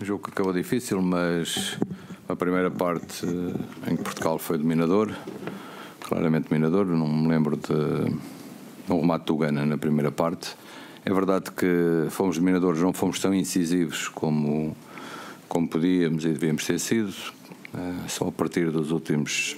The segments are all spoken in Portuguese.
O jogo que acabou difícil, mas a primeira parte em que Portugal foi dominador, claramente dominador. Não me lembro de um remate do Ghana na primeira parte. É verdade que fomos dominadores, não fomos tão incisivos como podíamos e devíamos ter sido. Só a partir dos últimos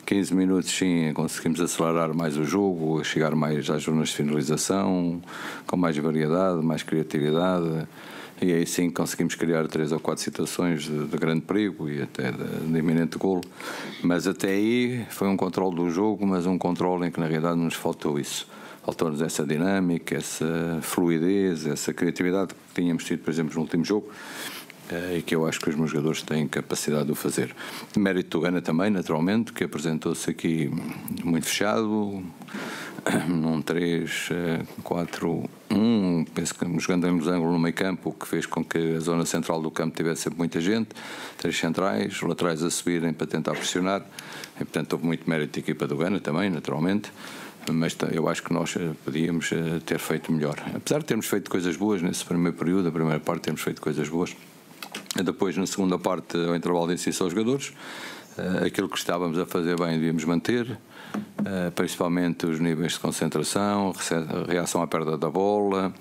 15 minutos, sim, conseguimos acelerar mais o jogo, chegar mais às zonas de finalização, com mais variedade, mais criatividade. E aí sim conseguimos criar 3 ou 4 situações de grande perigo e até de iminente golo. Mas até aí foi um controle do jogo, mas um controle em que na realidade nos faltou isso. Faltou-nos essa dinâmica, essa fluidez, essa criatividade que tínhamos tido, por exemplo, no último jogo, e que eu acho que os meus jogadores têm capacidade de o fazer. Mérito do Ghana também, naturalmente, que apresentou-se aqui muito fechado, num 3-4-1, penso que jogando em losango no meio campo, o que fez com que a zona central do campo tivesse sempre muita gente, 3 centrais, laterais a subirem para tentar pressionar, e portanto houve muito mérito da equipa do Ghana também, naturalmente. Mas eu acho que nós podíamos ter feito melhor. Apesar de termos feito coisas boas nesse primeiro período, a primeira parte temos feito coisas boas. Depois, na segunda parte, ao intervalo, disse aos jogadores, aquilo que estávamos a fazer bem devíamos manter, principalmente os níveis de concentração, reação à perda da bola,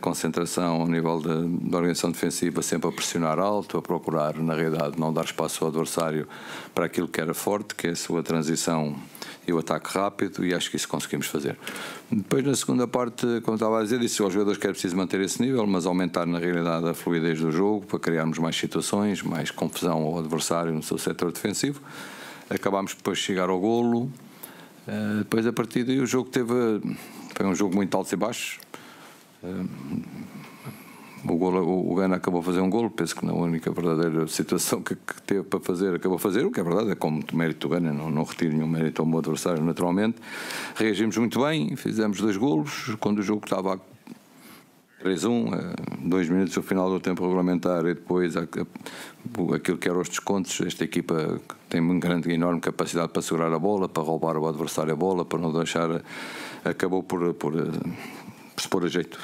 concentração ao nível da organização defensiva, sempre a pressionar alto, a procurar, na realidade, não dar espaço ao adversário para aquilo que era forte, que é a sua transição e o ataque rápido, e acho que isso conseguimos fazer. Depois, na segunda parte, como estava a dizer, disse aos jogadores que era preciso manter esse nível, mas aumentar na realidade a fluidez do jogo para criarmos mais situações, mais confusão ao adversário no seu setor defensivo. Acabámos depois de chegar ao golo. Depois, a partir daí, o jogo foi um jogo muito altos e baixos. O Ghana acabou a fazer um golo, penso que na única verdadeira situação que teve para fazer, acabou a fazer, o que é verdade, é como mérito do Ghana, não retiro nenhum mérito ao meu adversário, naturalmente. Reagimos muito bem, fizemos 2 golos, quando o jogo estava a 3-1, 2 minutos no final do tempo regulamentar, e depois aquilo que eram os descontos. Esta equipa tem uma grande, enorme capacidade para segurar a bola, para roubar o adversário a bola, para não deixar, acabou por se pôr a jeito.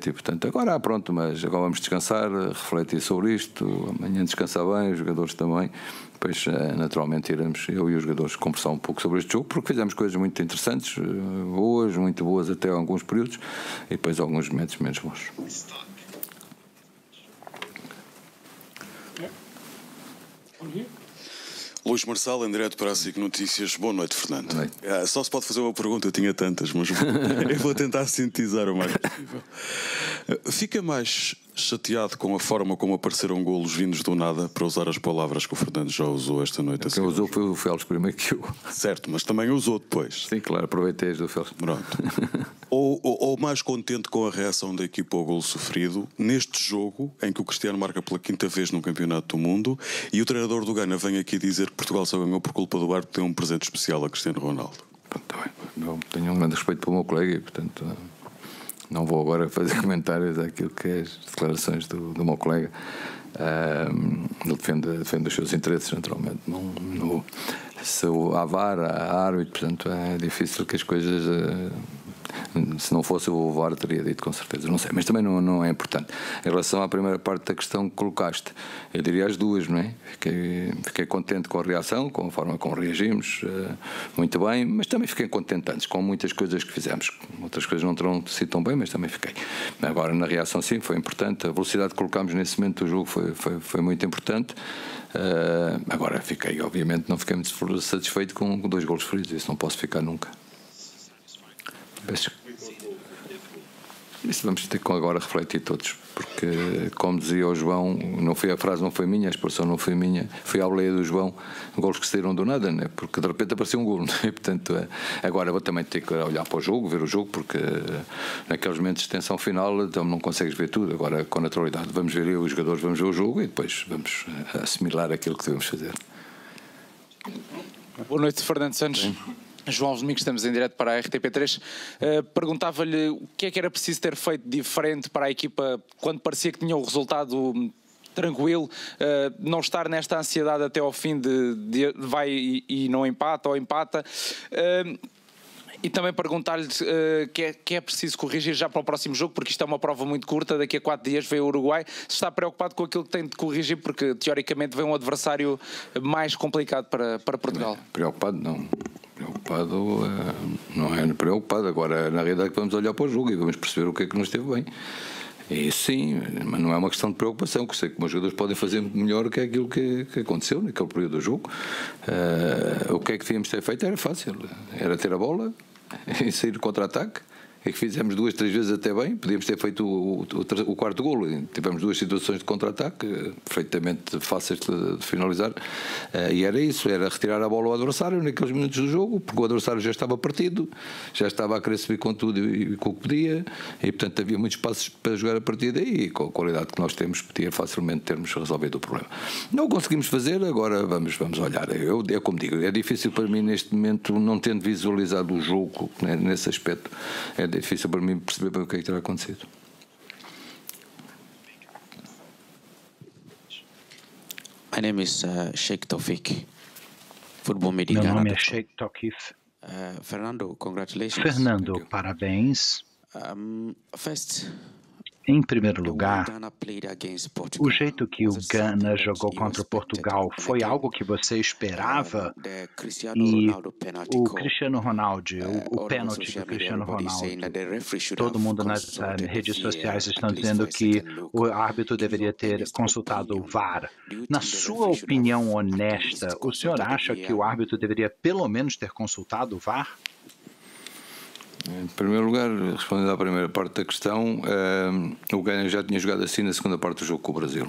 E portanto agora pronto, mas agora vamos descansar, refletir sobre isto, amanhã descansar bem, os jogadores também, depois naturalmente iremos, eu e os jogadores, conversar um pouco sobre este jogo, porque fizemos coisas muito interessantes, muito boas até alguns períodos, e depois alguns momentos menos bons. Luís Marçal, em direto para a SIC Notícias. Boa noite, Fernando. Boa noite. Só se pode fazer uma pergunta, eu tinha tantas, mas eu vou tentar sintetizar o mais possível. Fica mais chateado com a forma como apareceram golos vindos do nada, para usar as palavras que o Fernando já usou esta noite? Quem usou foi o Félix primeiro que eu. Certo, mas também usou depois. Sim, claro, aproveitei as do Félix. Pronto. ou mais contente com a reação da equipa ao golo sofrido neste jogo em que o Cristiano marca pela 5ª vez no Campeonato do Mundo e o treinador do Ghana vem aqui dizer que Portugal só ganhou por culpa do Barco, tem um presente especial a Cristiano Ronaldo? Pronto, eu tenho um grande respeito pelo meu colega e portanto não vou agora fazer comentários àquilo que é as declarações do meu colega. Ele defende os seus interesses, naturalmente. Se há VAR, há árbitro, portanto é difícil que as coisas... Se não fosse o VAR, teria dito com certeza, não sei, mas também não é importante. Em relação à primeira parte da questão que colocaste, eu diria as duas, não é? Fiquei contente com a reação, com a forma como reagimos, muito bem, mas também fiquei contente antes com muitas coisas que fizemos. Outras coisas não terão sido tão bem, mas também fiquei. Agora, na reação, sim, foi importante. A velocidade que colocámos nesse momento do jogo foi muito importante. Agora, obviamente, não fiquei muito satisfeito com 2 golos feridos, isso não posso ficar nunca. Isso vamos ter que agora refletir todos, porque, como dizia o João, a frase não foi minha, a expressão não foi minha, foi a boleia do João, golos que saíram do nada, né? Porque de repente apareceu um golo, né? Portanto, agora vou também ter que olhar para o jogo, ver o jogo, porque naqueles momentos de tensão final então não consegues ver tudo. Agora, com naturalidade, vamos ver os jogadores, vamos ver o jogo e depois vamos assimilar aquilo que devemos fazer. Boa noite, Fernando Santos. Sim. João Domingos, estamos em direto para a RTP3. Perguntava-lhe o que é que era preciso ter feito diferente para a equipa quando parecia que tinha o resultado tranquilo, não estar nesta ansiedade até ao fim de vai e não empata ou empata. E também perguntar-lhe que é preciso corrigir já para o próximo jogo, porque isto é uma prova muito curta, daqui a 4 dias vem o Uruguai, se está preocupado com aquilo que tem de corrigir, porque teoricamente vem um adversário mais complicado para Portugal. Preocupado não. Preocupado não é preocupado. Agora, na realidade, vamos olhar para o jogo e vamos perceber o que é que não esteve bem. E sim, mas não é uma questão de preocupação, que sei que os jogadores podem fazer melhor que aquilo que aconteceu naquele período do jogo. O que é que tínhamos de ter feito era fácil, era ter a bola e sair do contra-ataque. É que fizemos 2, 3 vezes até bem, podíamos ter feito o quarto golo. Tivemos 2 situações de contra-ataque perfeitamente fáceis de finalizar, e era isso, era retirar a bola ao adversário naqueles minutos do jogo, porque o adversário já estava partido, já estava a querer subir com tudo e com o que podia, e portanto havia muitos passos para jogar a partir daí, e com a qualidade que nós temos podia facilmente termos resolvido o problema. Não o conseguimos fazer, agora vamos olhar. É como digo, é difícil para mim neste momento, não tendo visualizado o jogo, né, nesse aspecto, é difícil para mim perceber bem o que é que terá acontecido. My name is Sheikh Taufik, Football Media. Meu nome é Sheikh Taufik. Fernando, congratulations. Fernando, parabéns. First, em primeiro lugar, o jeito que o Ghana jogou contra Portugal foi algo que você esperava? E o Cristiano Ronaldo, o pênalti do Cristiano Ronaldo, todo mundo nas redes sociais estão dizendo que o árbitro deveria ter consultado o VAR. Na sua opinião honesta, o senhor acha que o árbitro deveria pelo menos ter consultado o VAR? Em primeiro lugar, respondendo à primeira parte da questão, o Ghana já tinha jogado assim na segunda parte do jogo com o Brasil.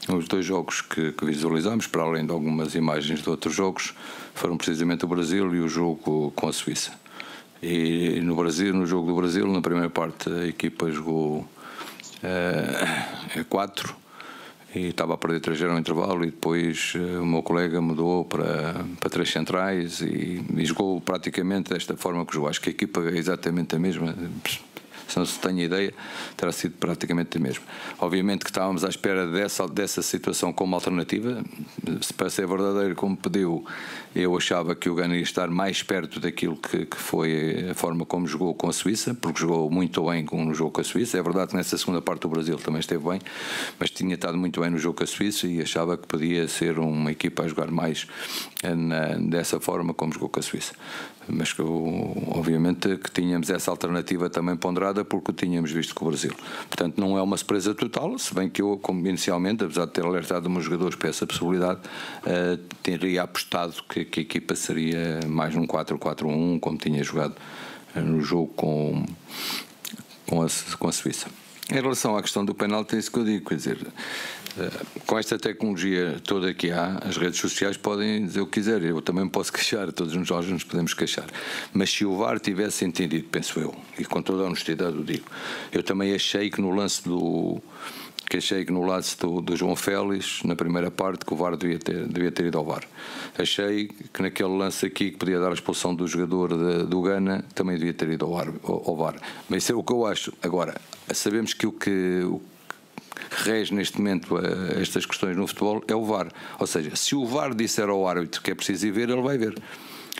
Os 2 jogos que visualizámos, para além de algumas imagens de outros jogos, foram precisamente o Brasil e o jogo com a Suíça. E no jogo do Brasil, na primeira parte, a equipa jogou 4 e estava a perder 3-0 no intervalo, e depois o meu colega mudou para 3 centrais e jogou praticamente desta forma que jogou. Acho que a equipa é exatamente a mesma, se não se tem ideia, terá sido praticamente a mesma. Obviamente que estávamos à espera dessa situação como alternativa. Se para ser verdadeiro, como pediu, eu achava que o Ghana ia estar mais perto daquilo que foi a forma como jogou com a Suíça, porque jogou muito bem no jogo com a Suíça. É verdade que nessa segunda parte o Brasil também esteve bem, mas tinha estado muito bem no jogo com a Suíça e achava que podia ser uma equipa a jogar mais dessa forma como jogou com a Suíça. Mas que, obviamente que tínhamos essa alternativa também ponderada, porque o tínhamos visto com o Brasil. Portanto, não é uma surpresa total, se bem que eu, como inicialmente, apesar de ter alertado os meus jogadores para essa possibilidade, teria apostado que a equipa seria mais num 4-4-1, como tinha jogado no jogo com a Suíça. Em relação à questão do penalti, é isso que eu digo, quer dizer, com esta tecnologia toda que há, as redes sociais podem dizer o que quiserem, eu também me posso queixar, todos nós nos podemos queixar, mas se o VAR tivesse entendido, penso eu, e com toda a honestidade o digo, eu também achei que no lance do João Félix, na primeira parte, que o VAR devia ter ido ao VAR. Achei que naquele lance aqui, que podia dar a expulsão do jogador do Ghana, também devia ter ido ao VAR. Mas isso é o que eu acho. Agora, sabemos que o que rege neste momento a estas questões no futebol é o VAR. Ou seja, se o VAR disser ao árbitro que é preciso ir ver, ele vai ver.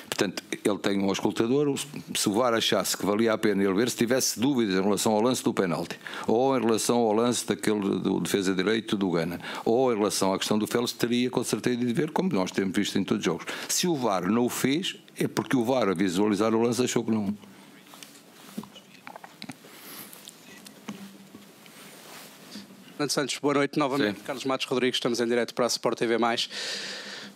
Portanto, ele tem um auscultador, se o VAR achasse que valia a pena ele ver, se tivesse dúvidas em relação ao lance do penalti, ou em relação ao lance daquele do defesa direito do Ghana, ou em relação à questão do Félix, teria com certeza de ver, como nós temos visto em todos os jogos. Se o VAR não o fez, é porque o VAR, a visualizar o lance, achou que não. Fernando Santos, boa noite novamente. Sim. Carlos Matos Rodrigues, estamos em direto para a Sport TV+.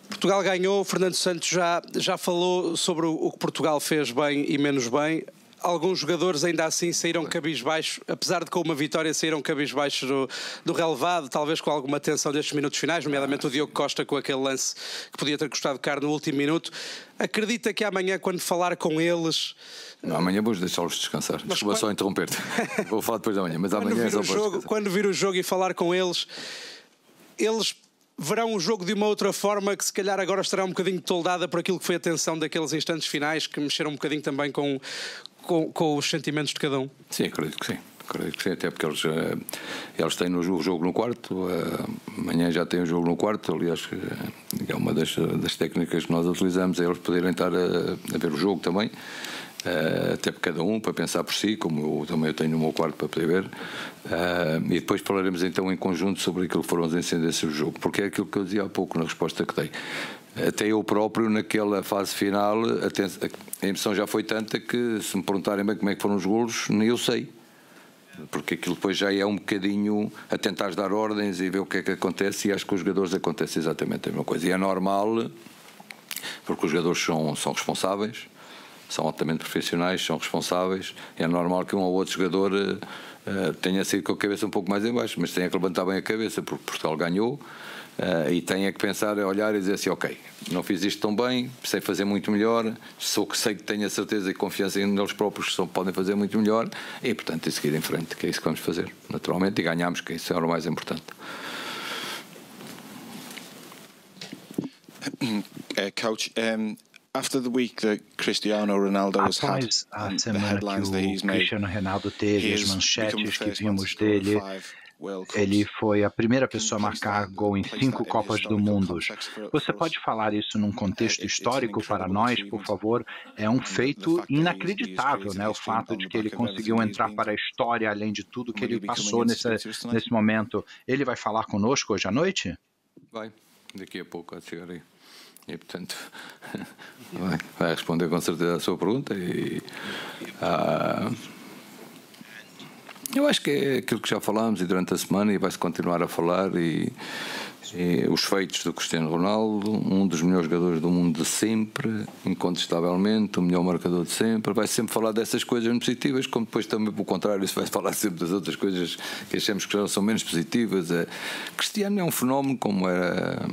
Portugal ganhou, Fernando Santos já falou sobre o que Portugal fez bem e menos bem. Alguns jogadores ainda assim saíram cabisbaixo, apesar de com uma vitória saíram cabisbaixo do relevado, talvez com alguma tensão destes minutos finais, nomeadamente o Diogo Costa com aquele lance que podia ter custado caro no último minuto. Acredita que amanhã, quando falar com eles... Não, amanhã vou deixá-los descansar. Desculpa só interromper-te. Vou falar depois da manhã, mas amanhã é só para descansar. Quando vir o jogo e falar com eles verão o jogo de uma outra forma, que se calhar agora estará um bocadinho toldada por aquilo que foi a tensão daqueles instantes finais, que mexeram um bocadinho também com os sentimentos de cada um. Sim, acredito que sim. Acredito que sim, até porque eles têm o jogo no quarto, amanhã já têm o jogo no quarto, aliás, é uma das técnicas que nós utilizamos, é eles poderem estar a ver o jogo também. até para cada um, para pensar por si, como eu também tenho no meu quarto para poder ver, e depois falaremos então em conjunto sobre aquilo que foram as incidências do jogo, porque é aquilo que eu dizia há pouco na resposta que dei. Até eu próprio, naquela fase final, a emoção já foi tanta que, se me perguntarem bem como é que foram os golos, nem eu sei. Porque aquilo depois já é um bocadinho a tentar dar ordens e ver o que é que acontece, e acho que com os jogadores acontece exatamente a mesma coisa. E é normal, porque os jogadores são responsáveis, são altamente profissionais, são responsáveis, é normal que um ou outro jogador tenha sido com a cabeça um pouco mais em baixo, mas tenha que levantar bem a cabeça, porque Portugal ganhou, e tenha que pensar, olhar e dizer assim, ok, não fiz isto tão bem, sei fazer muito melhor, sei que tenho a certeza e confiança neles próprios que podem fazer muito melhor, e portanto, e seguir em frente, que é isso que vamos fazer, naturalmente, e ganhamos, que isso é o mais importante. Coach, after the week that Cristiano Ronaldo has had, após a semana que o Cristiano Ronaldo teve, as manchetes que vimos dele, ele foi a primeira pessoa a marcar gol em 5 Copas do Mundo. Você pode falar isso num contexto histórico para nós, por favor? É um feito inacreditável, né? O fato de que ele conseguiu entrar para a história, além de tudo que ele passou nesse momento. Ele vai falar conosco hoje à noite? Vai, daqui a pouco, pode chegar aí. E, portanto, vai responder com certeza a sua pergunta. Eu acho que é aquilo que já falámos e durante a semana, e vai-se continuar a falar, e os feitos do Cristiano Ronaldo, um dos melhores jogadores do mundo de sempre, incontestavelmente, o melhor marcador de sempre. Vai sempre falar dessas coisas muito positivas, como depois também, pelo contrário, se vai falar sempre das outras coisas que achamos que já são menos positivas. Cristiano é um fenómeno como era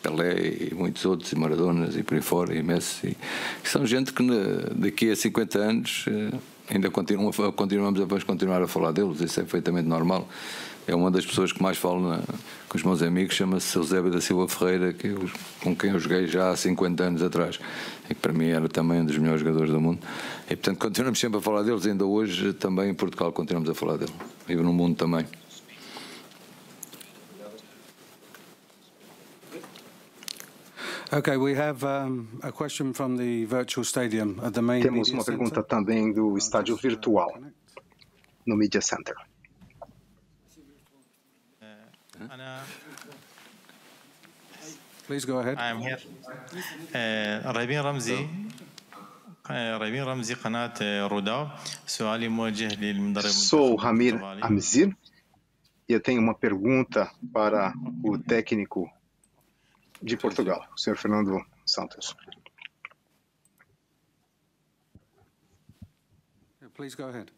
Pelé e muitos outros, e Maradonas e por aí fora, e Messi, que são gente que daqui a 50 anos ainda vamos continuar a falar deles. Isso é perfeitamente normal. É uma das pessoas que mais falo com os meus amigos, chama-se Eusébio da Silva Ferreira, com quem eu joguei já há 50 anos atrás, e que para mim era também um dos melhores jogadores do mundo, e portanto continuamos sempre a falar deles. Ainda hoje também em Portugal continuamos a falar dele, e no mundo também. Okay, we have a question from the virtual stadium at the main. Temos uma pergunta também do estádio virtual, no Media Center. Please go ahead. I am here. رابين رمزي قناة روداو. سؤالي موجه للمدرب. Sou Ramir Amzir e eu tenho uma pergunta para o técnico de Portugal, o senhor Fernando Santos. Please go ahead.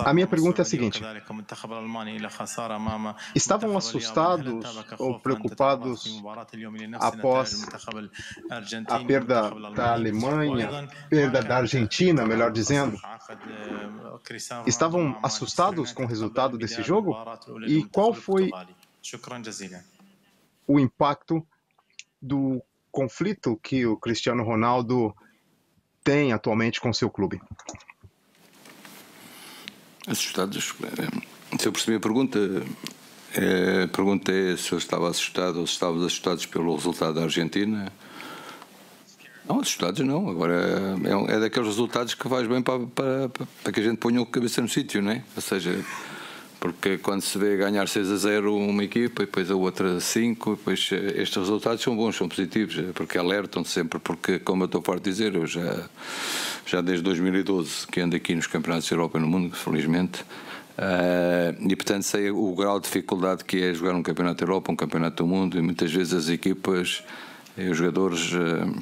A minha pergunta é a seguinte: estavam assustados ou preocupados após a perda da Alemanha, perda da Argentina, melhor dizendo? Estavam assustados com o resultado desse jogo? E qual foi o impacto do conflito que o Cristiano Ronaldo tem atualmente com seu clube? Assustados? Se eu percebi a pergunta é se eu estava assustado ou se estávamos assustados pelo resultado da Argentina. Não, assustados não. Agora é daqueles resultados que faz bem para que a gente ponha a cabeça no sítio, não é? Ou seja, porque quando se vê ganhar 6-0 uma equipa e depois a outra 5, depois estes resultados são bons, são positivos, porque alertam sempre, porque, como eu estou farto de dizer, eu já desde 2012 que ando aqui nos campeonatos da Europa e no mundo, felizmente, e portanto sei o grau de dificuldade que é jogar um campeonato da Europa, um campeonato do mundo, e muitas vezes as equipas e os jogadores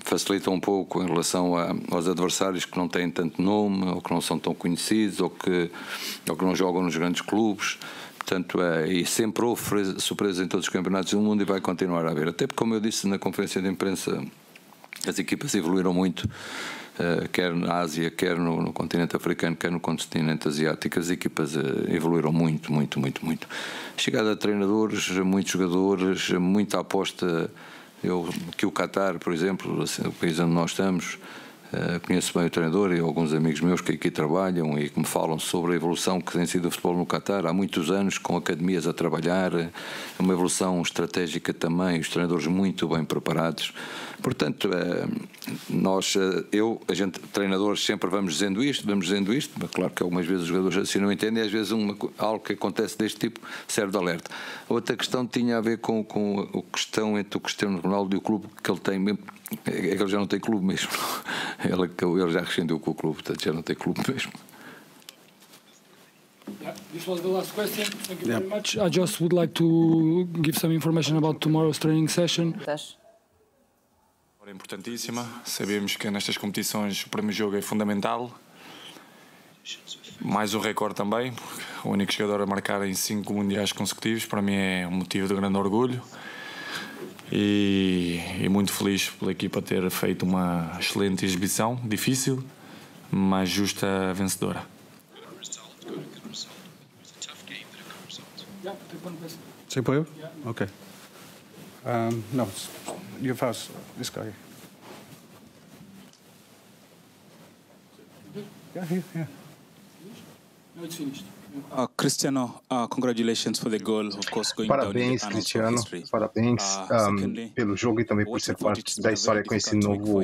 facilitam um pouco em relação aos adversários que não têm tanto nome, ou que não são tão conhecidos, ou que não jogam nos grandes clubes. Portanto, e sempre houve surpresas em todos os campeonatos do mundo e vai continuar a haver. Até porque, como eu disse na conferência de imprensa, as equipas evoluíram muito, quer na Ásia, quer no continente africano, quer no continente asiático. As equipas evoluíram muito, muito, muito, muito. Chegada de treinadores, muitos jogadores, muita aposta. Que o Qatar, por exemplo, o país onde nós estamos, Conheço bem o treinador e alguns amigos meus que aqui trabalham e que me falam sobre a evolução que tem sido o futebol no Qatar há muitos anos, com academias a trabalhar, uma evolução estratégica também, os treinadores muito bem preparados. Portanto, treinadores sempre vamos dizendo isto, mas claro que algumas vezes os jogadores assim não entendem e às vezes algo que acontece deste tipo serve de alerta. Outra questão tinha a ver com a questão entre o Cristiano Ronaldo e o clube que ele tem mesmo. É que ele já não tem clube mesmo. Ele já rescindeu com o clube, portanto já não tem clube mesmo. This was the last question. Thank you very much. I just would like to give some information about tomorrow's training session. É importantíssima. Sabemos que nestas competições o primeiro jogo é fundamental. Mais um recorde também. O único jogador a marcar em 5 mundiais consecutivos para mim é um motivo de grande orgulho. E muito feliz pela equipa ter feito uma excelente exibição, difícil, mas justa vencedora. Same for you? Okay. No, you first. This guy. Yeah, here. No, it's finished. Cristiano, congratulations for the goal, of course, going Parabéns, Cristiano. Parabéns pelo jogo e também por ser parte da história com esse novo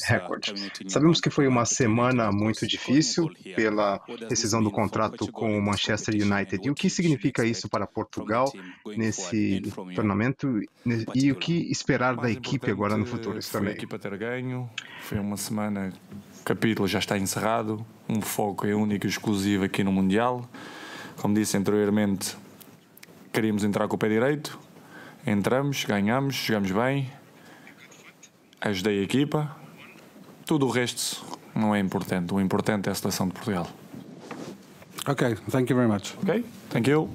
recorde. Sabemos que foi uma semana muito difícil pela rescisão do contrato com o Manchester United. E o que significa isso para Portugal nesse torneio e o que esperar da equipe agora no futuro? Foi a equipa ter ganho, foi uma semana, o capítulo já está encerrado, um foco é único e exclusivo aqui no Mundial. Como disse anteriormente, queríamos entrar com o pé direito, entramos, ganhamos, jogamos bem, ajudei a equipa, tudo o resto não é importante, o importante é a seleção de Portugal. Okay, thank you very much. Okay, thank you.